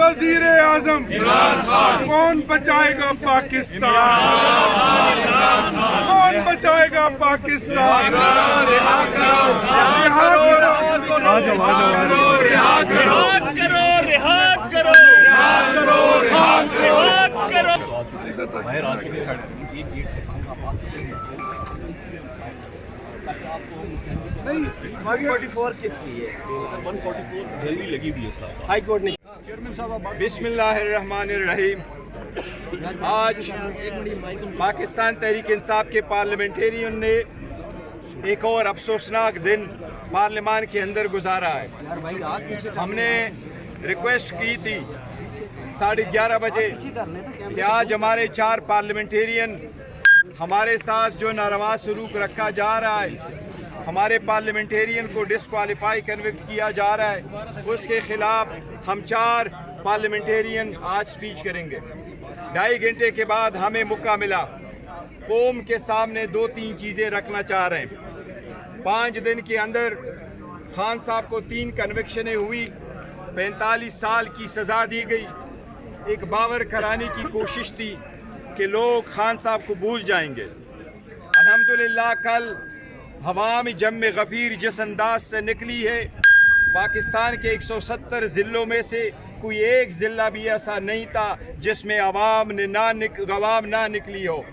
वजीर आजम कौन बचाएगा पाकिस्तान? कौन बचाएगा पाकिस्तान? रिहा करो। नहीं 144 किस लिए? 144 जल्दी लगी हुई है हाई कोर्ट ने। चेयरमैन साहब बिस्मिल्लाहिर्रहमानिर्रहीम। आज पाकिस्तान तहरीक इंसाफ के पार्लियामेंटेरियन ने एक और अफसोसनाक दिन पार्लियामान के अंदर गुजारा है। हमने रिक्वेस्ट की थी 11:30 बजे कि आज हमारे 4 पार्लियामेंटेरियन हमारे साथ जो नारवा सलूक रखा जा रहा है, हमारे पार्लियामेंटेरियन को डिस्क्वालीफाई कन्विक्ट किया जा रहा है, उसके खिलाफ हम 4 पार्लियामेंटेरियन आज स्पीच करेंगे। 2.5 घंटे के बाद हमें मौका मिला, कौम के सामने 2-3 चीज़ें रखना चाह रहे हैं। 5 दिन के अंदर खान साहब को 3 कन्विक्शनें हुई, 45 साल की सज़ा दी गई। एक बावर कराने की कोशिश थी कि लोग खान साहब को भूल जाएंगे। अल्हम्दुलिल्लाह कल हवाम जम गफीर जिस अंदाज से निकली है, पाकिस्तान के 170 ज़िलों में से कोई एक ज़िला भी ऐसा नहीं था जिसमें अवाम ना निकली हो।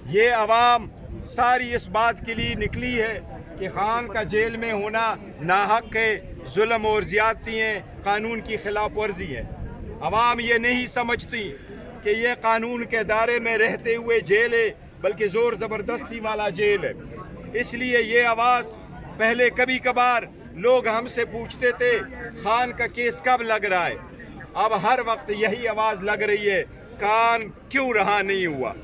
ये अवाम सारी इस बात के लिए निकली है कि खान का जेल में होना नाहक है, जुल्म और ज़्यादती हैं, कानून की खिलाफ वर्जी है। अवाम ये नहीं समझती कि ये कानून के दायरे में रहते हुए जेल है, बल्कि ज़ोर ज़बरदस्ती वाला जेल है। इसलिए ये आवाज़ पहले कभी कभार लोग हमसे पूछते थे खान का केस कब लग रहा है, अब हर वक्त यही आवाज़ लग रही है, कान क्यों रहा नहीं हुआ।